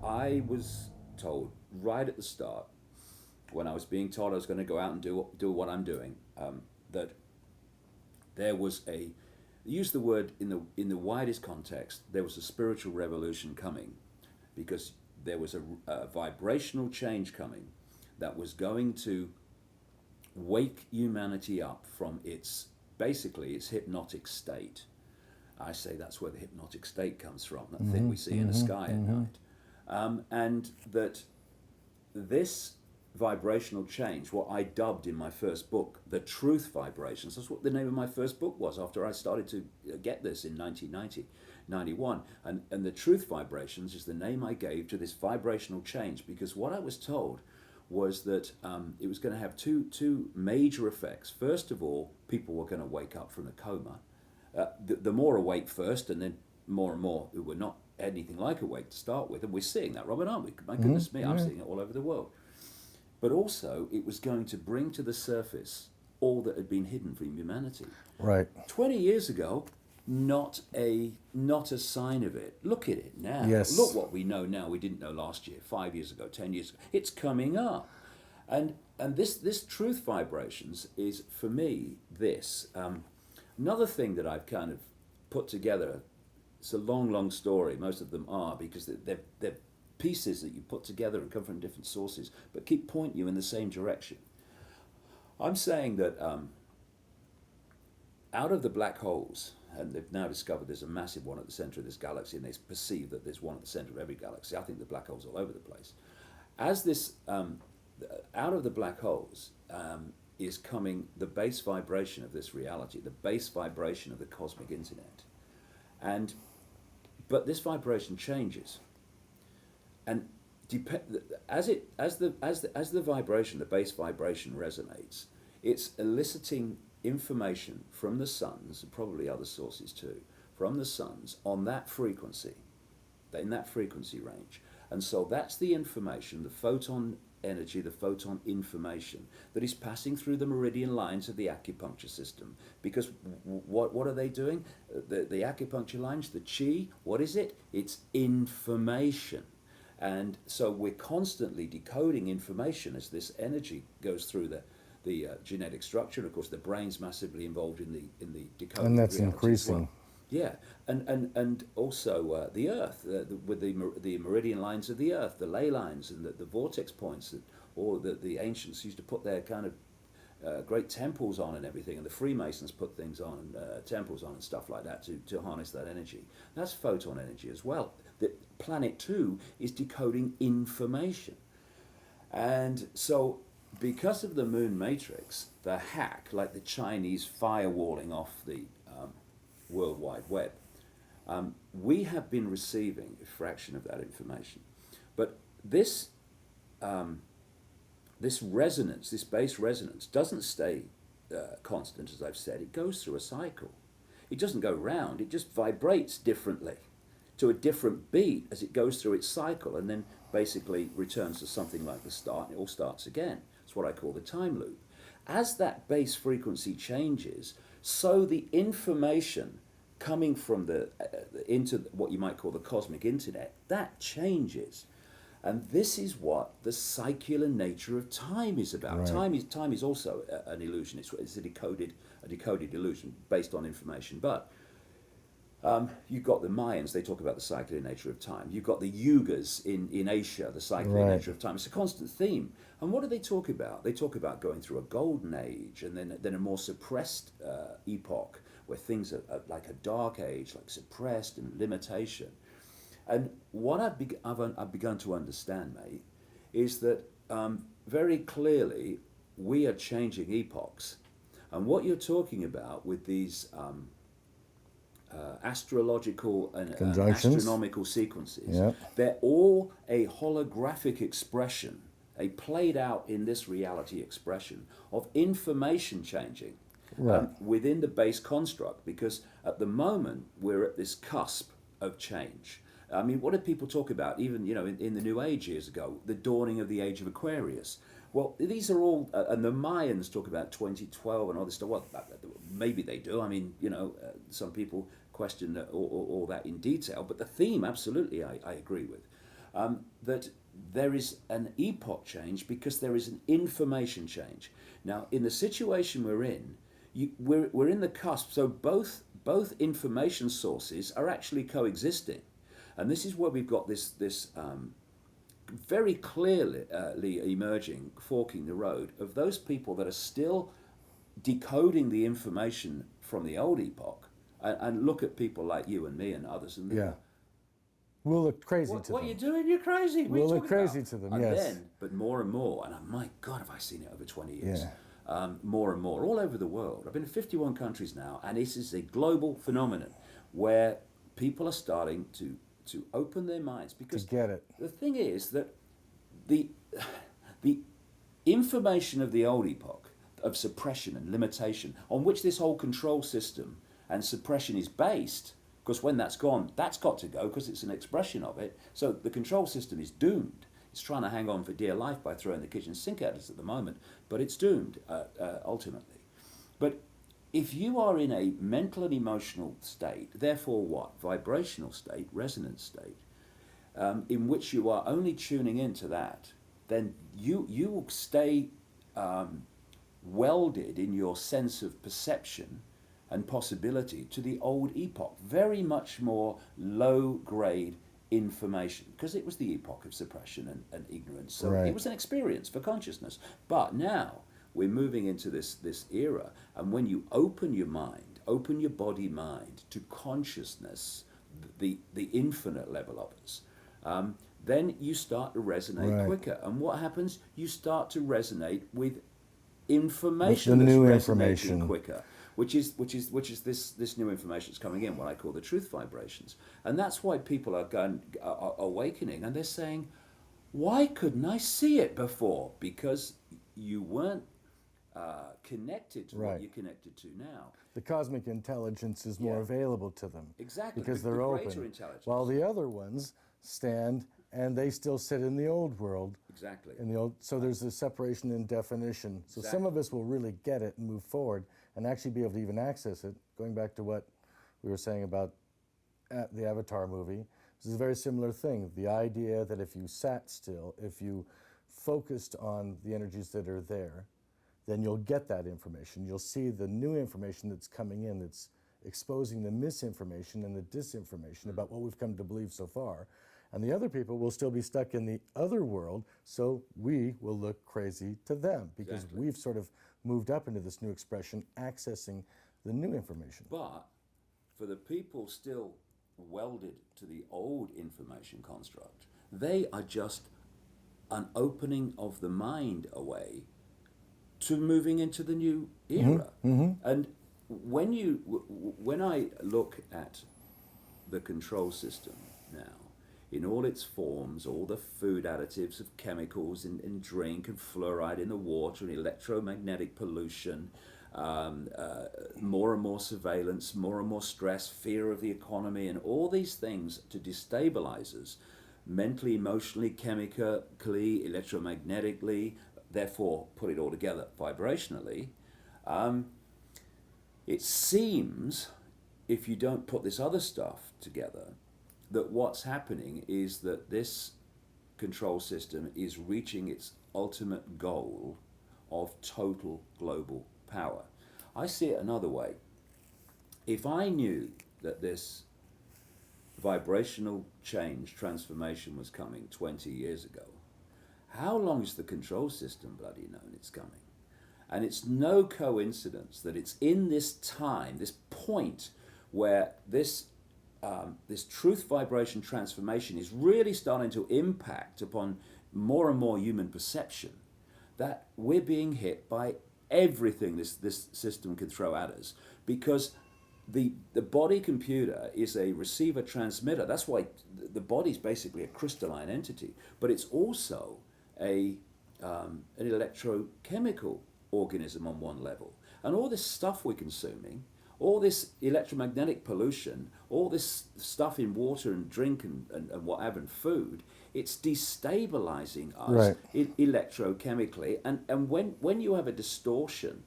I was told right at the start, when I was being told I was going to go out and do what I'm doing, that there was a, use the word in the widest context, there was a spiritual revolution coming, because there was a vibrational change coming that was going to wake humanity up from its, basically its hypnotic state. I say that's where the hypnotic state comes from, that thing we see in the sky at night. And that this vibrational change, what I dubbed in my first book, the truth vibrations, that's what the name of my first book was after I started to get this in 1990, 91. And the truth vibrations is the name I gave to this vibrational change, because what I was told was that it was going to have two major effects. First of all, people were going to wake up from the coma. The more awake first, and then more and more who were not anything like awake to start with. And we're seeing that, Robert, aren't we? My goodness me, I'm seeing it all over the world. But also, it was going to bring to the surface all that had been hidden from humanity. Right. 20 years ago, not a sign of it. Look at it now. Yes. Look what we know now we didn't know last year, 5 years ago, 10 years ago. It's coming up. And this truth vibrations is, for me, this. Another thing that I've kind of put together, it's a long story, most of them are, because they're pieces that you put together and come from different sources, but keep pointing you in the same direction. I'm saying that out of the black holes, and they've now discovered there's a massive one at the center of this galaxy, and they perceive that there's one at the center of every galaxy. I think the black holes all over the place. As this, out of the black holes is coming the base vibration of this reality, the base vibration of the cosmic internet. But this vibration changes. And as the vibration, the base vibration resonates, it's eliciting information from the suns, and probably other sources too, from the suns on that frequency, in that frequency range. And so that's the information, the photon energy, the photon information that is passing through the meridian lines of the acupuncture system. Because what are they doing? The acupuncture lines, the chi, what is it? It's information. And so we're constantly decoding information as this energy goes through the genetic structure. And of course, the brain's massively involved in the decoding. And that's increasing. Well. Yeah, and also the Earth, with the meridian lines of the Earth, the ley lines and the vortex points, or the ancients used to put their kind of great temples on and everything, and the Freemasons put things on, temples on and stuff like that to harness that energy. That's photon energy as well. The planet 2 is decoding information. And so because of the moon matrix, the hack, like the Chinese firewalling off the World Wide Web, we have been receiving a fraction of that information. But this resonance, this base resonance, doesn't stay constant, as I've said. It goes through a cycle. It doesn't go round, it just vibrates differently to a different beat as it goes through its cycle, and then basically returns to something like the start, and it all starts again. It's what I call the time loop. As that base frequency changes, so the information coming from into what you might call the cosmic internet, that changes. And this is what the secular nature of time is about. Right. Time is also an illusion. It's a decoded illusion based on information. But you've got the Mayans, they talk about the secular nature of time. You've got the Yugas in Asia, the secular nature of time. It's a constant theme. And what do they talk about? They talk about going through a golden age and then a more suppressed epoch where things are like a dark age, like suppressed and limitation. And what I've begun to understand, mate, is that very clearly we are changing epochs. And what you're talking about with these astrological and astronomical sequences, they're all a holographic expression, a played out in this reality expression of information changing within the base construct, because at the moment we're at this cusp of change. I mean, what did people talk about, even in the New Age years ago, the dawning of the age of Aquarius? Well, these are all, and the Mayans talk about 2012 and all this stuff. Well, maybe they do. I mean, some people question all that in detail, but the theme, absolutely, I agree with. that there is an epoch change because there is an information change. Now, in the situation we're in, we're in the cusp, so both information sources are actually coexisting. And this is where we've got this very clearly emerging, forking the road of those people that are still decoding the information from the old epoch, and look at people like you and me and others, and Yeah. We'll look crazy to them. what are you doing? You're crazy. What We'll are you look talking crazy about? to them, And yes. then, but more and more, and my God, have I seen it over 20 years. Yeah. More and more, all over the world. I've been in 51 countries now, and this is a global phenomenon where people are starting to open their minds, because To get it. the thing is that the information of the old epoch of suppression and limitation, on which this whole control system and suppression is based, because when that's gone, that's got to go, because it's an expression of it. So the control system is doomed. It's trying to hang on for dear life by throwing the kitchen sink at us at the moment, but it's doomed ultimately. But if you are in a mental and emotional state, therefore what? Vibrational state, resonance state, in which you are only tuning into that, then you will stay welded in your sense of perception and possibility to the old epoch, very much more low-grade information, because it was the epoch of suppression and ignorance. So Right. it was an experience for consciousness. But now we're moving into this era, and when you open your mind, open your body mind to consciousness, the infinite level of us, then you start to resonate Right. quicker. And what happens? You start to resonate with information the that's new resonating information. quicker, which is this new information that's coming in, what I call the truth vibrations. And that's why people are awakening, and they're saying, why couldn't I see it before? Because you weren't connected to Right. what you're connected to now. The cosmic intelligence is more Yeah. available to them. Exactly, Because the they're greater open. intelligence. While the other ones stand and they still sit in the old world. Exactly. So there's a separation in definition. So some Exactly. of us will really get it and move forward and actually be able to even access it. Going back to what we were saying about the Avatar movie, this is a very similar thing. The idea that if you sat still, if you focused on the energies that are there, then you'll get that information. You'll see the new information that's coming in that's exposing the misinformation and the disinformation about what we've come to believe so far. And the other people will still be stuck in the other world, so we will look crazy to them because Exactly. we've sort of moved up into this new expression, accessing the new information. But for the people still welded to the old information construct, they are just an opening of the mind away to moving into the new era. And when I look at the control system now, in all its forms, all the food additives of chemicals in drink and fluoride in the water and electromagnetic pollution, more and more surveillance, more and more stress, fear of the economy, and all these things to destabilize us mentally, emotionally, chemically, electromagnetically, therefore put it all together vibrationally. It seems, if you don't put this other stuff together, that what's happening is that this control system is reaching its ultimate goal of total global power. I see it another way. If I knew that this vibrational change, transformation was coming 20 years ago, how long has the control system bloody known it's coming? And it's no coincidence that it's in this time, this point, where this truth vibration transformation is really starting to impact upon more and more human perception, that we're being hit by everything this system can throw at us, because the body computer is a receiver transmitter. That's why the body's basically a crystalline entity, but it's also an electrochemical organism on one level. And all this stuff we're consuming, all this electromagnetic pollution, all this stuff in water and drink and whatever, and food, it's destabilizing us electrochemically. And when you have a distortion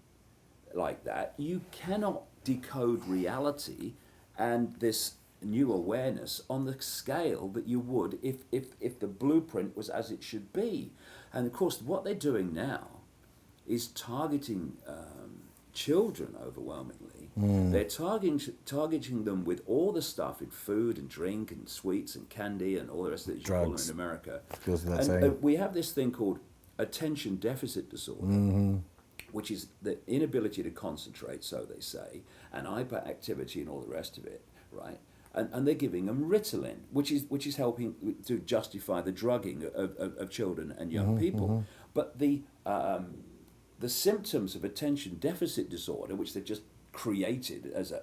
like that, you cannot decode reality, and this new awareness on the scale that you would if the blueprint was as it should be. And of course, what they're doing now is targeting children overwhelmingly. They're targeting them with all the stuff in food and drink and sweets and candy and all the rest of it you call them in America. Goes without And saying. we have this thing called attention deficit disorder, which is the inability to concentrate, so they say, and hyperactivity and all the rest of it, right? And they're giving them Ritalin, which is helping to justify the drugging of children and young people. But the symptoms of attention deficit disorder, which they've just created as a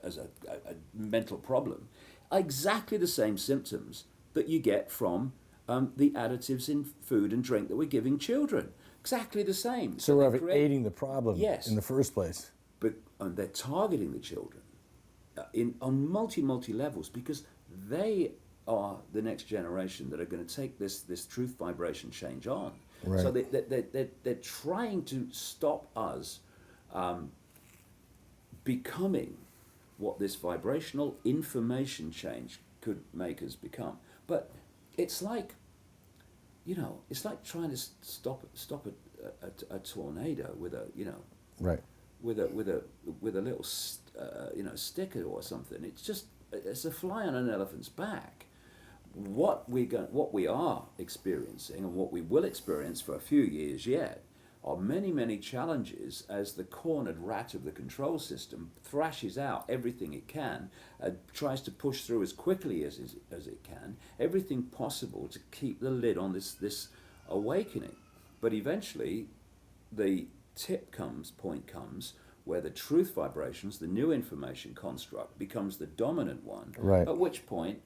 mental problem, are exactly the same symptoms that you get from the additives in food and drink that we're giving children. Exactly the same. So we're aiding the problem Yes. in the first place. But they're targeting the children on multi levels, because they are the next generation that are going to take this truth vibration change on. Right. So they're trying to stop us becoming what this vibrational information change could make us become. But it's like, it's like trying to stop a tornado with a, Right. with a little sticker or something. It's a fly on an elephant's back. What we are experiencing and what we will experience for a few years yet are many challenges as the cornered rat of the control system thrashes out everything it can, tries to push through as quickly as it can, everything possible to keep the lid on this awakening. But eventually the point comes where the truth vibrations, the new information construct, becomes the dominant one. Right. At which point,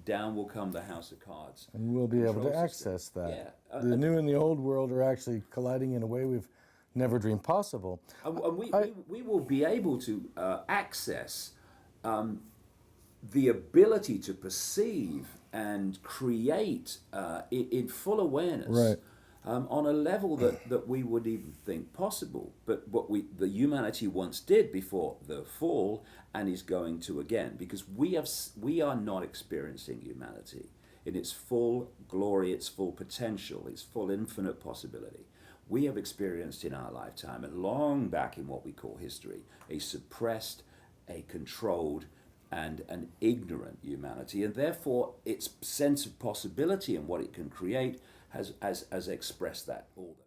down will come the house of cards. And we'll be able to Control access system. that. Yeah. The new and the old world are actually colliding in a way we've never dreamed possible. And we will be able to access the ability to perceive and create in full awareness. Right. On a level that we would even think possible, but what the humanity once did before the fall, and is going to again, because we are not experiencing humanity in its full glory, its full potential, its full infinite possibility. We have experienced in our lifetime, and long back in what we call history, a suppressed, a controlled, and an ignorant humanity, and therefore its sense of possibility and what it can create has expressed that all the